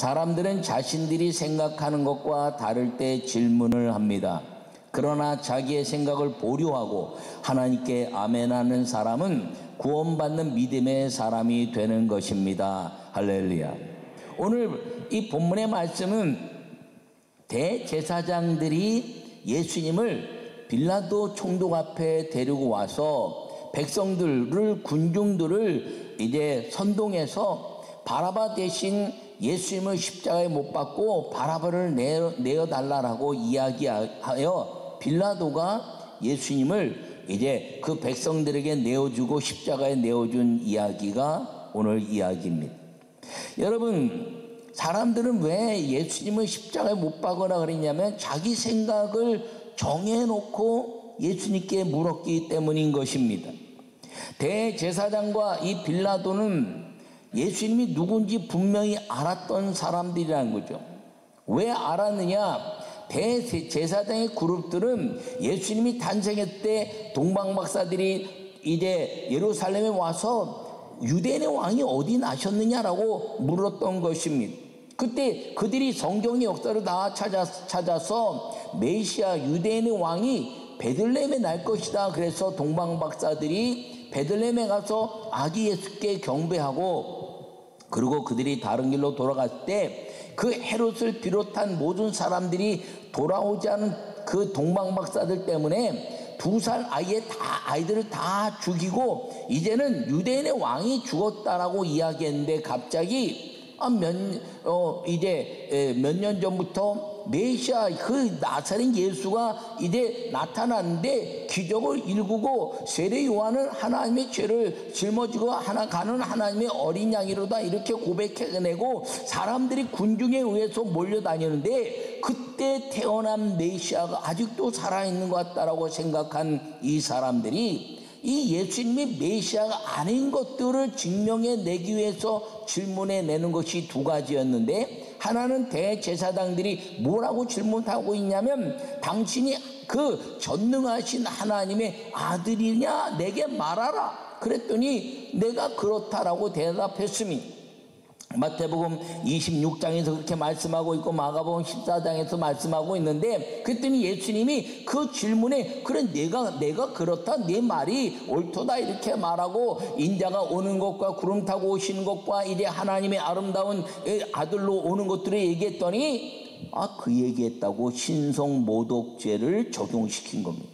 사람들은 자신들이 생각하는 것과 다를 때 질문을 합니다. 그러나 자기의 생각을 보류하고 하나님께 아멘하는 사람은 구원받는 믿음의 사람이 되는 것입니다. 할렐루야. 오늘 이 본문의 말씀은 대제사장들이 예수님을 빌라도 총독 앞에 데리고 와서 백성들을, 군중들을 이제 선동해서 바라바 대신 예수님을 십자가에 못 박고 바라바를 내어달라고 이야기하여 빌라도가 예수님을 이제 그 백성들에게 내어주고 십자가에 내어준 이야기가 오늘 이야기입니다. 여러분, 사람들은 왜 예수님을 십자가에 못 박으라 그랬냐면 자기 생각을 정해놓고 예수님께 물었기 때문인 것입니다. 대제사장과 이 빌라도는 예수님이 누군지 분명히 알았던 사람들이라는 거죠. 왜 알았느냐? 대제사장의 그룹들은 예수님이 탄생했을 때 동방박사들이 이제 예루살렘에 와서 유대인의 왕이 어디 나셨느냐라고 물었던 것입니다. 그때 그들이 성경의 역사를 다 찾아서 메시아 유대인의 왕이 베들레헴에 날 것이다. 그래서 동방박사들이 베들레헴에 가서 아기 예수께 경배하고, 그리고 그들이 다른 길로 돌아갔을 때 그 헤롯을 비롯한 모든 사람들이 돌아오지 않은 그 동방박사들 때문에 2살 아이들을 다 죽이고 이제는 유대인의 왕이 죽었다라고 이야기했는데, 갑자기 이제 몇 년 전부터 메시아 그 나사렛 예수가 이제 나타났는데 기적을 일구고 세례 요한은 하나님의 죄를 짊어지고 가는 하나님의 어린 양이로다 이렇게 고백해내고 사람들이 군중에 의해서 몰려다니는데, 그때 태어난 메시아가 아직도 살아있는 것 같다라고 생각한 이 사람들이 이 예수님이 메시아가 아닌 것들을 증명해내기 위해서 질문해내는 것이 2가지였는데, 하나는 대제사장들이 뭐라고 질문하고 있냐면, 당신이 그 전능하신 하나님의 아들이냐 내게 말하라. 그랬더니 내가 그렇다라고 대답했습니다. 마태복음 26장에서 그렇게 말씀하고 있고 마가복음 14장에서 말씀하고 있는데, 그랬더니 예수님이 그 질문에 그래 내가 그렇다, 내 말이 옳도다 이렇게 말하고, 인자가 오는 것과 구름 타고 오시는 것과 이제 하나님의 아름다운 아들로 오는 것들을 얘기했더니 그 얘기했다고 신성모독죄를 적용시킨 겁니다.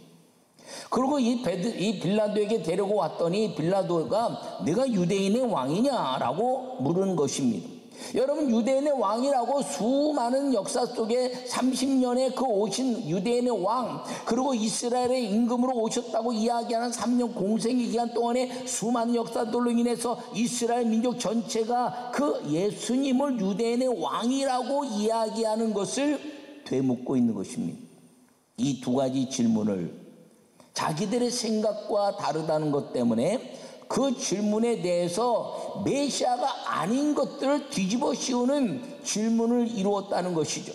그리고 이 빌라도에게 데리고 왔더니 빌라도가 내가 유대인의 왕이냐라고 물은 것입니다. 여러분, 유대인의 왕이라고 수많은 역사 속에 30년의 그 오신 유대인의 왕, 그리고 이스라엘의 임금으로 오셨다고 이야기하는 3년 공생의 기간 동안에 수많은 역사들로 인해서 이스라엘 민족 전체가 그 예수님을 유대인의 왕이라고 이야기하는 것을 되묻고 있는 것입니다. 이 2가지 질문을 자기들의 생각과 다르다는 것 때문에 그 질문에 대해서 메시아가 아닌 것들을 뒤집어 씌우는 질문을 이루었다는 것이죠.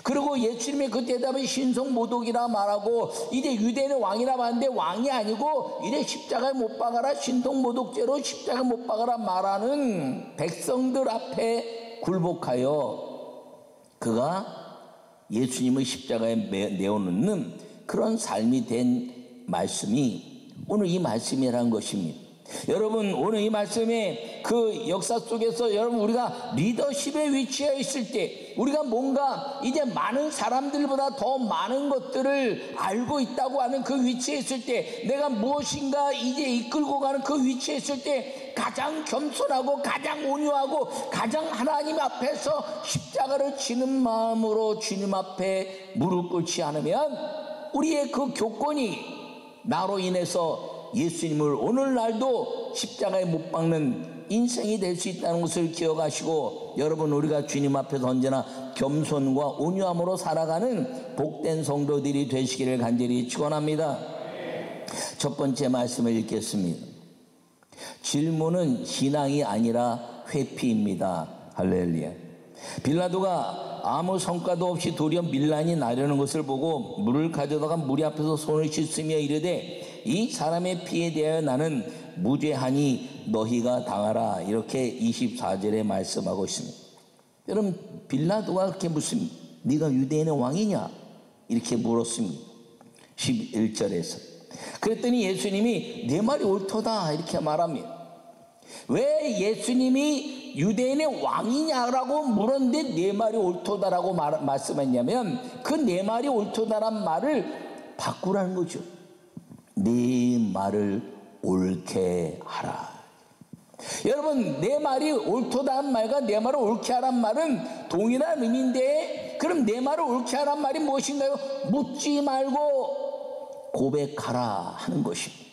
그리고 예수님의 그 대답은 신성모독이라 말하고, 이제 유대인의 왕이라 말하는데 왕이 아니고 이제 십자가에 못 박아라, 신성모독죄로 십자가에 못 박아라 말하는 백성들 앞에 굴복하여 그가 예수님을 십자가에 내어놓는 그런 삶이 된 말씀이 오늘 이 말씀이라는 것입니다. 여러분, 오늘 이 말씀의 그 역사 속에서 여러분, 우리가 리더십의 위치에 있을 때, 우리가 뭔가 이제 많은 사람들보다 더 많은 것들을 알고 있다고 하는 그 위치에 있을 때, 내가 무엇인가 이제 이끌고 가는 그 위치에 있을 때 가장 겸손하고 가장 온유하고 가장 하나님 앞에서 십자가를 지는 마음으로 주님 앞에 무릎 꿇지 않으면 우리의 그 교권이 나로 인해서 예수님을 오늘날도 십자가에 못 박는 인생이 될 수 있다는 것을 기억하시고, 여러분, 우리가 주님 앞에서 언제나 겸손과 온유함으로 살아가는 복된 성도들이 되시기를 간절히 축원합니다. 첫 번째 말씀을 읽겠습니다. 질문은 신앙이 아니라 회피입니다. 할렐루야. 빌라도가 아무 성과도 없이 도리어 밀란이 나려는 것을 보고 물을 가져다가 무리 앞에서 손을 씻으며 이르되 이 사람의 피에 대하여 나는 무죄하니 너희가 당하라. 이렇게 24절에 말씀하고 있습니다. 여러분, 빌라도가 그렇게 묻습니다. 네가 유대인의 왕이냐? 이렇게 물었습니다. 11절에서. 그랬더니 예수님이 내 말이 옳도다 이렇게 말합니다. 왜 예수님이 유대인의 왕이냐라고 물었는데 내 말이 옳도다라고 말씀했냐면, 그 내 말이 옳도다란 말을 바꾸라는 거죠. 네 말을 옳게 하라. 여러분, 내 말이 옳도다는 말과 내 말을 옳게 하란 말은 동일한 의미인데, 그럼 내 말을 옳게 하란 말이 무엇인가요? 묻지 말고 고백하라 하는 것입니다.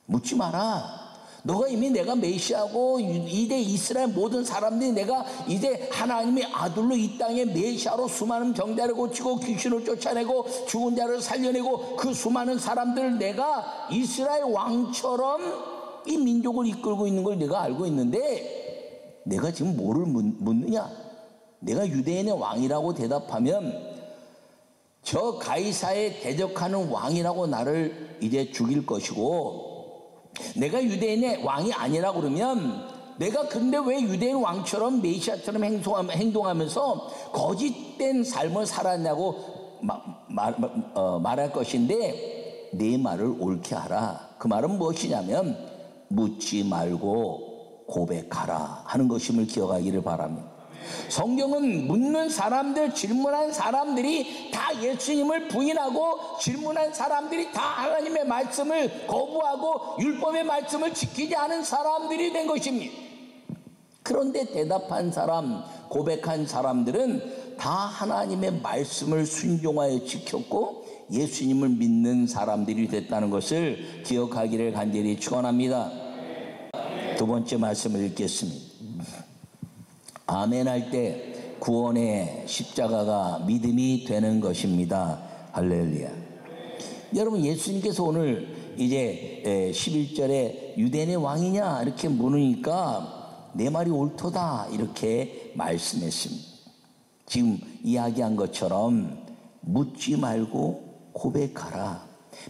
묻지 마라. 너가 이미 내가 메시아고 이제 이스라엘 모든 사람들이 내가 이제 하나님의 아들로 이 땅에 메시아로 수많은 병자를 고치고 귀신을 쫓아내고 죽은 자를 살려내고 그 수많은 사람들을 내가 이스라엘 왕처럼 이 민족을 이끌고 있는 걸 내가 알고 있는데, 내가 지금 뭐를 묻느냐? 내가 유대인의 왕이라고 대답하면 저 가이사에 대적하는 왕이라고 나를 이제 죽일 것이고, 내가 유대인의 왕이 아니라 그러면 내가 근데 왜 유대인 왕처럼 메시아처럼 행동하면서 거짓된 삶을 살았냐고 말할 것인데, 내 말을 옳게 하라. 그 말은 무엇이냐면 묻지 말고 고백하라 하는 것임을 기억하기를 바랍니다. 성경은 묻는 사람들, 질문한 사람들이 다 예수님을 부인하고 질문한 사람들이 다 하나님의 말씀을 거부하고 율법의 말씀을 지키지 않은 사람들이 된 것입니다. 그런데 대답한 사람, 고백한 사람들은 다 하나님의 말씀을 순종하여 지켰고 예수님을 믿는 사람들이 됐다는 것을 기억하기를 간절히 축원합니다. 두 번째 말씀을 읽겠습니다. 아멘 할 때 구원의 십자가가 믿음이 되는 것입니다. 할렐루야. 여러분, 예수님께서 오늘 이제 11절에 유대인의 왕이냐 이렇게 물으니까 내 말이 옳도다 이렇게 말씀했습니다. 지금 이야기한 것처럼 묻지 말고 고백하라.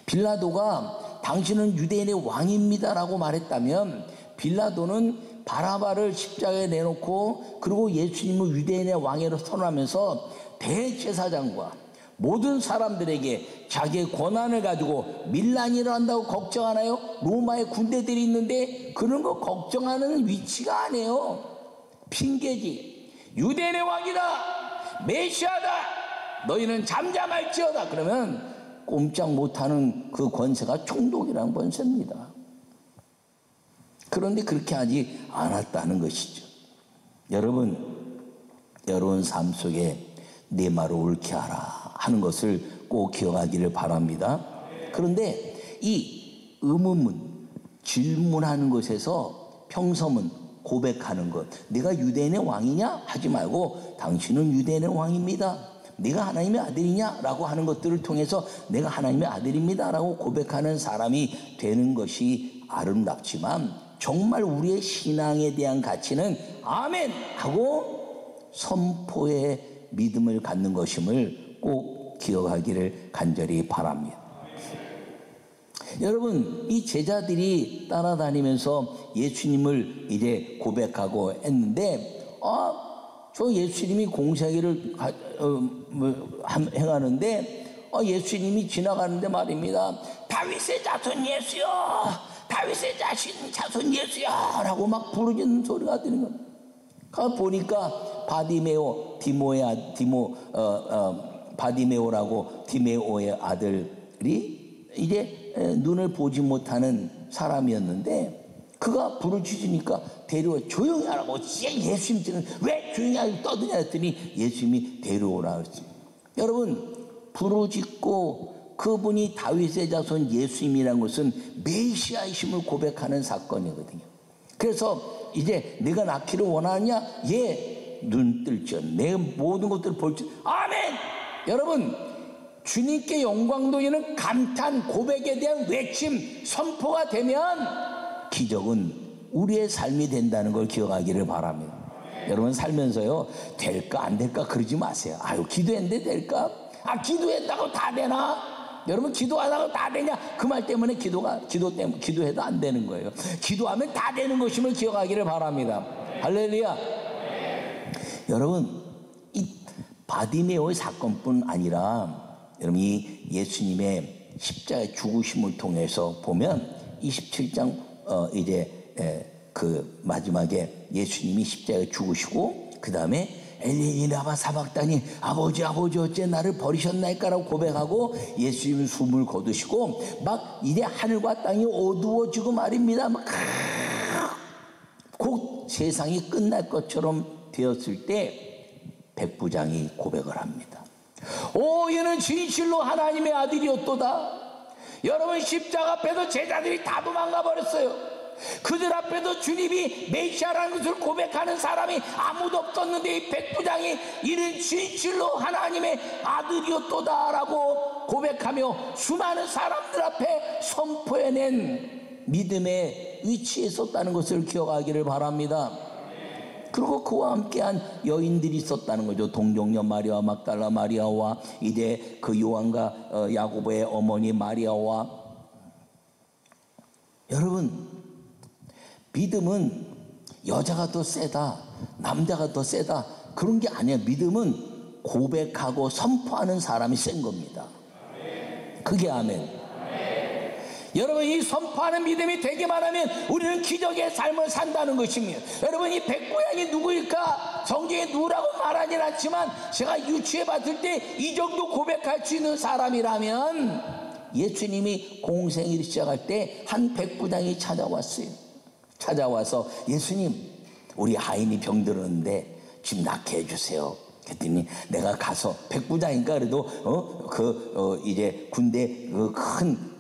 빌라도가 당신은 유대인의 왕입니다라고 말했다면, 빌라도는 바라바를 십자가에 내놓고 그리고 예수님을 유대인의 왕으로 선언하면서 대제사장과 모든 사람들에게 자기의 권한을 가지고 밀란이 일어난다고 걱정하나요? 로마의 군대들이 있는데 그런 거 걱정하는 위치가 아니에요. 핑계지. 유대인의 왕이다, 메시아다, 너희는 잠잠할지어다. 그러면 꼼짝 못하는 그 권세가 총독이라는 권세입니다. 그런데 그렇게 하지 않았다는 것이죠. 여러분 삶 속에 내 말을 옳게 하라 하는 것을 꼭 기억하기를 바랍니다. 그런데 이 의문문, 질문하는 것에서 평서문, 고백하는 것, 내가 유대인의 왕이냐 하지 말고 당신은 유대인의 왕입니다, 네가 하나님의 아들이냐 라고 하는 것들을 통해서 내가 하나님의 아들입니다 라고 고백하는 사람이 되는 것이 아름답지만, 정말 우리의 신앙에 대한 가치는 아멘 하고 선포의 믿음을 갖는 것임을 꼭 기억하기를 간절히 바랍니다. 여러분, 이 제자들이 따라다니면서 예수님을 이제 고백하고 했는데, 저 예수님이 공생애를 행하는데 예수님이 지나가는데 말입니다, 다윗의 자손 예수여, 다윗의 자손 예수야 라고 막 부르짖는 소리가 들리는 거예요. 가 보니까 바디메오라고 디메오의 아들이 이제 눈을 보지 못하는 사람이었는데, 그가 부르짖으니까 데려와 조용히 하라고. 예수님께는 왜 조용히 하고 떠드냐 했더니 예수님이 데려오라 그랬어요. 여러분, 부르짖고 그분이 다윗의 자손 예수님이라는 것은 메시아이심을 고백하는 사건이거든요. 그래서 이제 내가 낳기를 원하느냐? 예, 눈 뜰지어 내 모든 것들을 볼지어. 아멘! 여러분, 주님께 영광 돌리는 감탄, 고백에 대한 외침, 선포가 되면 기적은 우리의 삶이 된다는 걸 기억하기를 바랍니다. 여러분, 살면서요, 될까 안 될까 그러지 마세요. 아유, 기도했는데 될까? 기도했다고 다 되나? 여러분, 기도하다가 다 되냐? 그 말 때문에 기도해도 안 되는 거예요. 기도하면 다 되는 것임을 기억하기를 바랍니다. 할렐루야. 여러분, 이 바디메오의 사건뿐 아니라 여러분 이 예수님의 십자가의 죽으심을 통해서 보면 27장 그 마지막에 예수님이 십자가에 죽으시고 그 다음에 엘리 라마 사박다니 아버지 어째 나를 버리셨나이까라고 고백하고 예수님은 숨을 거두시고 막 이제 하늘과 땅이 어두워지고 말입니다. 막 곧 세상이 끝날 것처럼 되었을 때 백부장이 고백을 합니다. 오, 이는 진실로 하나님의 아들이었도다. 여러분, 십자가 앞에서 제자들이 다 도망가 버렸어요. 그들 앞에도 주님이 메시아라는 것을 고백하는 사람이 아무도 없었는데 이 백부장이 이는 진실로 하나님의 아들이었도다라고 고백하며 수많은 사람들 앞에 선포해낸 믿음의 위치에 있었다는 것을 기억하기를 바랍니다. 그리고 그와 함께한 여인들이 있었다는 거죠. 동정녀 마리아와 막달라 마리아와 이제 그 요한과 야고보의 어머니 마리아와. 여러분, 믿음은 여자가 더 세다, 남자가 더 세다, 그런 게 아니에요. 믿음은 고백하고 선포하는 사람이 센 겁니다. 그게 아멘. 여러분, 이 선포하는 믿음이 되기만 하면 우리는 기적의 삶을 산다는 것입니다. 여러분, 이 백부장이 누구일까? 성경에 누구라고 말하진 않지만 제가 유추해 봤을 때 이 정도 고백할 수 있는 사람이라면 예수님이 공생일을 시작할 때 한 백부장이 찾아왔어요. 찾아와서 예수님, 우리 아인이 병들었는데 좀 낫게 해주세요. 그랬더니 내가 가서 백부장이니까 그래도 이제 군대 큰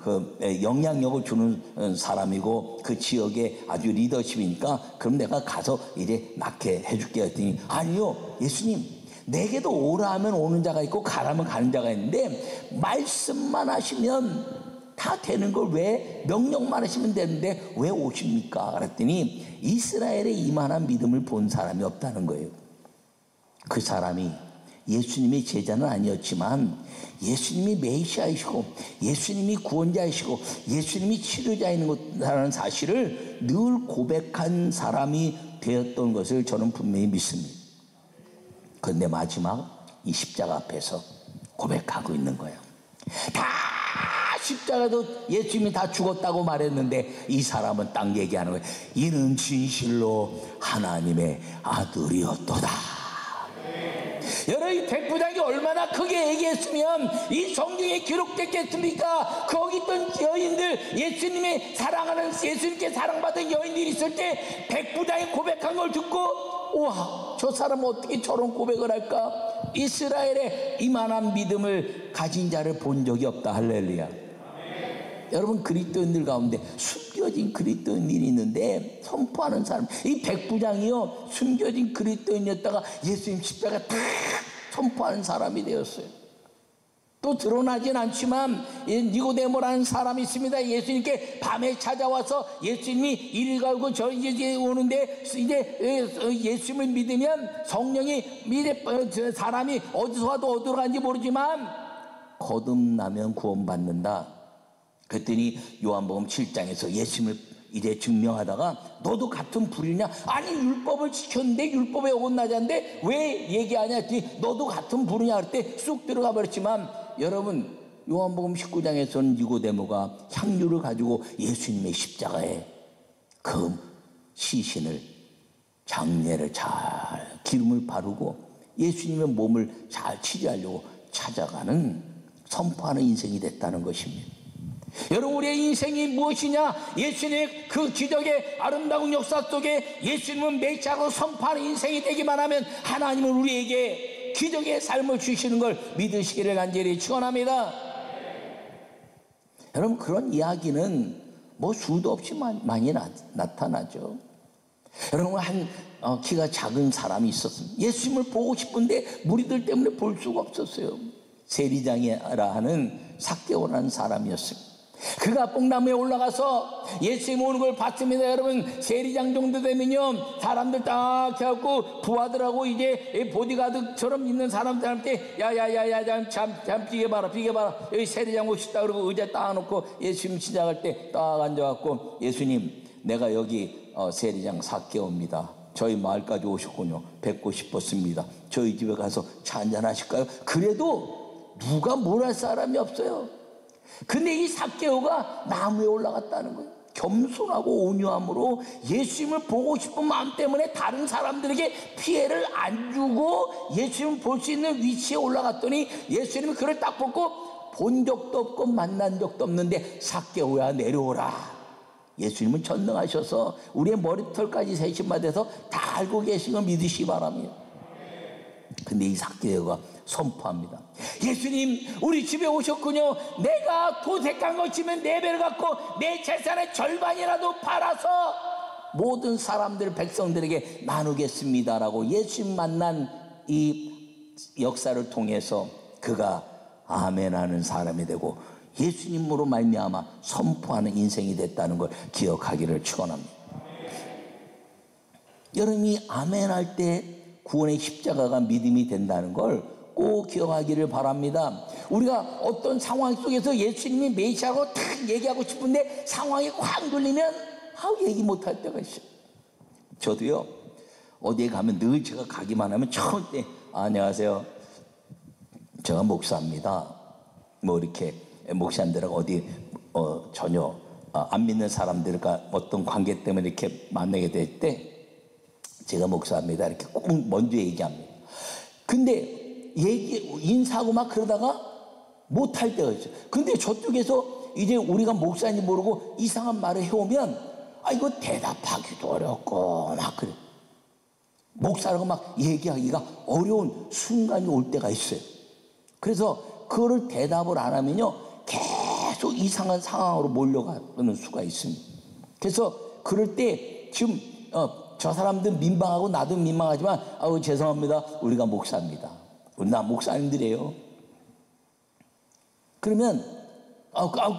영향력을 주는 사람이고 그 지역의 아주 리더십이니까 그럼 내가 가서 이제 낫게 해줄게 했더니 아니요, 예수님, 내게도 오라 하면 오는 자가 있고 가라 하면 가는 자가 있는데 말씀만 하시면 다 되는 걸 왜 명령만 하시면 되는데 왜 오십니까? 그랬더니 이스라엘에 이만한 믿음을 본 사람이 없다는 거예요. 그 사람이 예수님의 제자는 아니었지만 예수님이 메시아이시고 예수님이 구원자이시고 예수님이 치료자이라는 사실을 늘 고백한 사람이 되었던 것을 저는 분명히 믿습니다. 그런데 마지막 이 십자가 앞에서 고백하고 있는 거예요. 다 십자가도 예수님이 다 죽었다고 말했는데 이 사람은 딱 얘기하는 거예요. 이는 진실로 하나님의 아들이었도다. 여러분, 이 백부장이 얼마나 크게 얘기했으면 이 성경에 기록됐겠습니까? 거기 있던 여인들, 예수님의 사랑하는, 예수님께 사랑받은 여인들이 있을 때 백부장이 고백한 걸 듣고 우와, 저 사람은 어떻게 저런 고백을 할까? 이스라엘에 이만한 믿음을 가진 자를 본 적이 없다. 할렐루야. 여러분, 그리스도인들 가운데 숨겨진 그리스도인이 있는데 선포하는 사람, 이 백부장이요 숨겨진 그리스도인이었다가 예수님 십자가 딱 선포하는 사람이 되었어요. 또 드러나진 않지만 니고데모라는 사람이 있습니다. 예수님께 밤에 찾아와서 예수님이 이를 갈고 저 이제 오는데 이제 예수님을 믿으면 성령이 이제 사람이 어디서 와도 어디로 가는지 모르지만 거듭나면 구원받는다. 그랬더니 요한복음 7장에서 예수님을 이제 증명하다가 너도 같은 불이냐? 아니, 율법을 지켰는데 율법에 어긋나자는데 왜 얘기하냐 했더니 너도 같은 불이냐 할 때 쑥 들어가 버렸지만 여러분, 요한복음 19장에서는 니고데모가 향유를 가지고 예수님의 십자가에 그 시신을, 장례를 잘 기름을 바르고 예수님의 몸을 잘 치료하려고 찾아가는, 선포하는 인생이 됐다는 것입니다. 여러분, 우리의 인생이 무엇이냐? 예수님의 그 기적의 아름다운 역사 속에 예수님은 메시아로 선포하는 인생이 되기만 하면 하나님은 우리에게 기적의 삶을 주시는 걸 믿으시기를 간절히 축원합니다. 여러분, 그런 이야기는 뭐 수도 없이 많이 나타나죠. 여러분, 키가 작은 사람이 있었습니다. 예수님을 보고 싶은데 무리들 때문에 볼 수가 없었어요. 세리장이라 하는 삭개오라는 사람이었습니다. 그가 뽕나무에 올라가서 예수님 오는 걸 봤습니다. 여러분, 세리장 정도 되면요 사람들 딱 해갖고 부하들하고 이제 보디가드처럼 있는 사람들한테 야야야야 참 비켜봐라 여기 세리장 오셨다 그러고 의자 딱 놓고 예수님 시작할 때 딱 앉아갖고 예수님, 내가 여기 세리장 삭개오입니다. 저희 마을까지 오셨군요. 뵙고 싶었습니다. 저희 집에 가서 차 한잔 하실까요? 그래도 누가 뭘 할 사람이 없어요. 근데 이 삭개오가 나무에 올라갔다는 거예요. 겸손하고 온유함으로 예수님을 보고 싶은 마음 때문에 다른 사람들에게 피해를 안 주고 예수님을 볼 수 있는 위치에 올라갔더니 예수님이 그를 딱 보고 본 적도 없고 만난 적도 없는데 삭개오야 내려오라. 예수님은 전능하셔서 우리의 머리털까지 세심받아서 다 알고 계신 거 믿으시기 바랍니다. 근데 이 삭개오가 선포합니다. 예수님, 우리 집에 오셨군요. 내가 도색한 것이면 4배를 갖고 내 재산의 절반이라도 팔아서 모든 사람들, 백성들에게 나누겠습니다라고 예수님 만난 이 역사를 통해서 그가 아멘하는 사람이 되고 예수님으로 말미암아 선포하는 인생이 됐다는 걸 기억하기를 축원합니다. 여러분이 아멘할 때 구원의 십자가가 믿음이 된다는 걸 꼭 기억하기를 바랍니다. 우리가 어떤 상황 속에서 예수님이 메시아라고 탁 얘기하고 싶은데 상황이 확 돌리면 얘기 못할 때가 있어요. 저도요, 어디에 가면 늘 제가 가기만 하면 처음에 안녕하세요, 제가 목사입니다. 뭐 이렇게 목사님들하고 어디 전혀 안 믿는 사람들과 어떤 관계 때문에 이렇게 만나게 될 때 제가 목사입니다 이렇게 꼭 먼저 얘기합니다. 근데 인사하고 막 그러다가 못할 때가 있어요. 근데 저쪽에서 이제 우리가 목사인지 모르고 이상한 말을 해오면 이거 대답하기도 어렵고 막 그래. 목사라고 막 얘기하기가 어려운 순간이 올 때가 있어요. 그래서 그거를 대답을 안 하면요 계속 이상한 상황으로 몰려가는 수가 있습니다. 그래서 그럴 때 지금 저 사람들 민망하고 나도 민망하지만 죄송합니다, 우리가 목사입니다. 우리 나 목사님들이에요. 그러면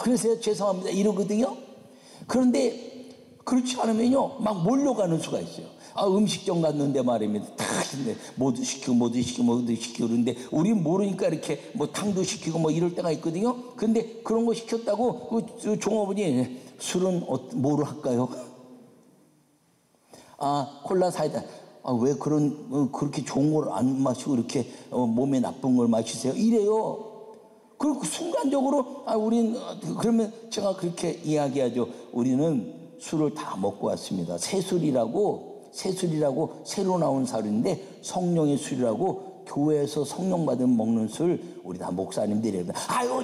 그러세요, 죄송합니다 이러거든요. 그런데 그렇지 않으면요 막 몰려가는 수가 있어요. 음식점 갔는데 말입니다. 다 모두 시키고 그러는데 우리 모르니까 이렇게 뭐 탕도 시키고 뭐 이럴 때가 있거든요. 근데 그런 거 시켰다고 그 종업원이 술은 뭐로 할까요? 콜라 사이다. 왜 그렇게 좋은 걸 안 마시고 이렇게 몸에 나쁜 걸 마시세요? 이래요. 그리고 순간적으로 우린 그러면 제가 그렇게 이야기하죠. 우리는 술을 다 먹고 왔습니다. 새술이라고 새로 나온 술인데 성령의 술이라고 교회에서 성령 받으면 먹는 술 우리 다 목사님들이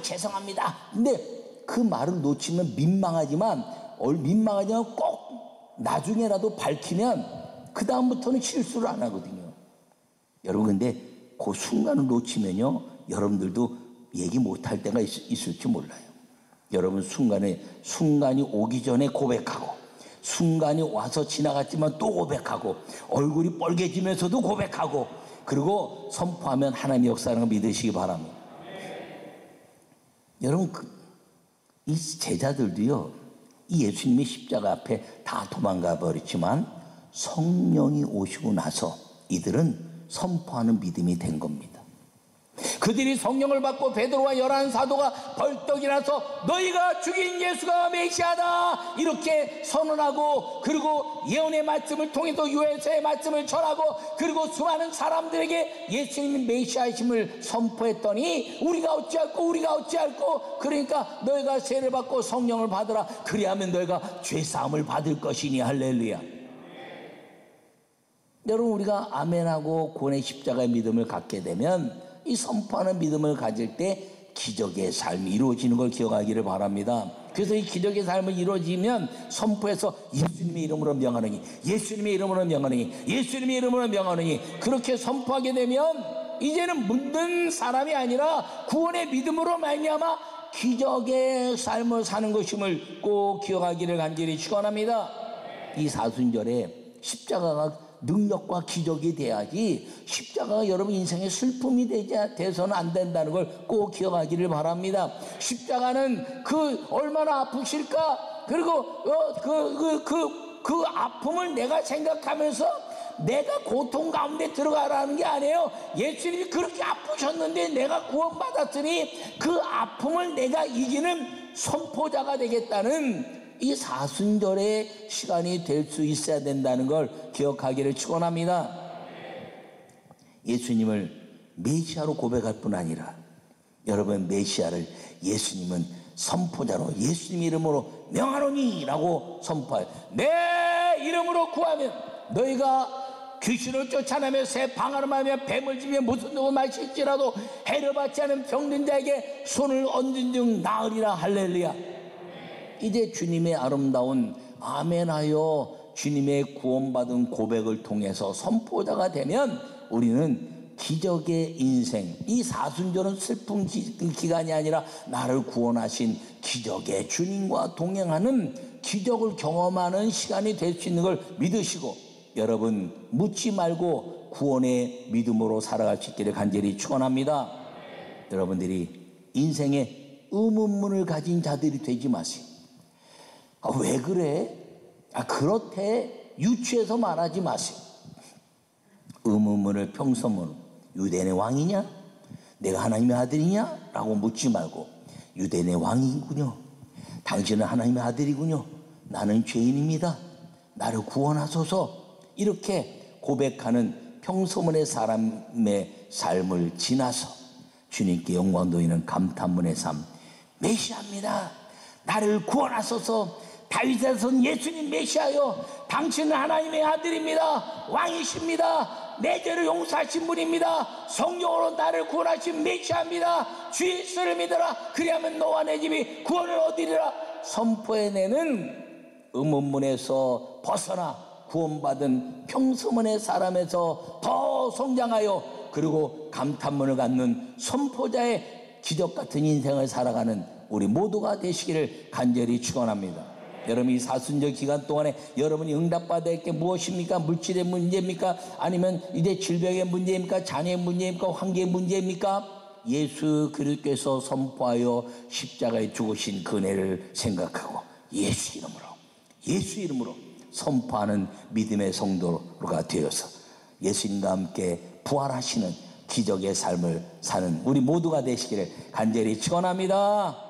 죄송합니다. 근데 그 말을 놓치면 민망하지만 꼭 나중에라도 밝히면 그 다음부터는 실수를 안 하거든요. 여러분 근데 그 순간을 놓치면요 여러분들도 얘기 못할 때가 있을지 몰라요. 여러분 순간이 오기 전에 고백하고 순간이 와서 지나갔지만 또 고백하고 얼굴이 뻘개지면서도 고백하고 그리고 선포하면 하나님의 역사라는 걸 믿으시기 바랍니다. 여러분 이 제자들도요 이 예수님의 십자가 앞에 다 도망가 버렸지만 성령이 오시고 나서 이들은 선포하는 믿음이 된 겁니다. 그들이 성령을 받고 베드로와 11 사도가 벌떡 일어나서 너희가 죽인 예수가 메시아다 이렇게 선언하고 그리고 예언의 말씀을 통해서 요에서의 말씀을 전하고 그리고 수많은 사람들에게 예수님이 메시아이심을 선포했더니 우리가 어찌할꼬 그러니까 너희가 세례를 받고 성령을 받으라 그리하면 너희가 죄사함을 받을 것이니 할렐루야. 여러분 우리가 아멘하고 구원의 십자가의 믿음을 갖게 되면 이 선포하는 믿음을 가질 때 기적의 삶이 이루어지는 걸 기억하기를 바랍니다. 그래서 이 기적의 삶을 이루어지면 선포해서 예수님의 이름으로 명하느니 예수님의 이름으로 명하느니 예수님의 이름으로 명하느니 그렇게 선포하게 되면 이제는 묻는 사람이 아니라 구원의 믿음으로 말미암아 기적의 삶을 사는 것임을 꼭 기억하기를 간절히 축원합니다. 이 사순절에 십자가가 능력과 기적이 돼야지 십자가가 여러분 인생의 슬픔이 돼서는 안 된다는 걸 꼭 기억하기를 바랍니다. 십자가는 얼마나 아프실까? 그리고 그 아픔을 내가 생각하면서 내가 고통 가운데 들어가라는 게 아니에요. 예수님이 그렇게 아프셨는데 내가 구원받았으니 그 아픔을 내가 이기는 선포자가 되겠다는 이 사순절의 시간이 될 수 있어야 된다는 걸 기억하기를 축원합니다. 예수님을 메시아로 고백할 뿐 아니라 여러분, 메시아를 예수님은 선포자로 예수님 이름으로 명하노니 라고 선포해요. 내 이름으로 구하면 너희가 귀신을 쫓아내며 새 방언하며 뱀을 지며 무슨 놈을 마실지라도 해를 받지 않은 병든 자에게 손을 얹은 즉 나으리라. 할렐루야. 이제 주님의 아름다운 아멘하여 주님의 구원받은 고백을 통해서 선포자가 되면 우리는 기적의 인생, 이 사순절은 슬픈 기간이 아니라 나를 구원하신 기적의 주님과 동행하는 기적을 경험하는 시간이 될 수 있는 걸 믿으시고, 여러분 묻지 말고 구원의 믿음으로 살아갈 수 있기를 간절히 축원합니다. 여러분들이 인생에 의문문을 가진 자들이 되지 마세요. 왜 그래? 그렇대 유추해서 말하지 마세요. 의문문을 평소문, 유대인의 왕이냐? 내가 하나님의 아들이냐? 라고 묻지 말고, 유대인의 왕이군요. 당신은 하나님의 아들이군요. 나는 죄인입니다. 나를 구원하소서. 이렇게 고백하는 평소문의 사람의 삶을 지나서 주님께 영광 돌리는 감탄문의 삶, 메시아입니다. 나를 구원하소서. 다윗의 son 예수님 메시아요, 당신은 하나님의 아들입니다. 왕이십니다. 내 죄를 용서하신 분입니다. 성령으로 나를 구원하신 메시아입니다. 주 예수를 믿어라. 그리하면 너와 내 집이 구원을 얻으리라. 선포해내는 의문문에서 벗어나 구원받은 평소문의 사람에서 더 성장하여 그리고 감탄문을 갖는 선포자의 기적같은 인생을 살아가는 우리 모두가 되시기를 간절히 축원합니다. 여러분, 이 사순절 기간 동안에 여러분이 응답받아야 할 게 무엇입니까? 물질의 문제입니까? 아니면 이제 질병의 문제입니까? 자녀의 문제입니까? 환경의 문제입니까? 예수 그리스도께서 선포하여 십자가에 죽으신 그 은혜를 생각하고 예수 이름으로 선포하는 믿음의 성도가 되어서 예수님과 함께 부활하시는 기적의 삶을 사는 우리 모두가 되시기를 간절히 축원합니다.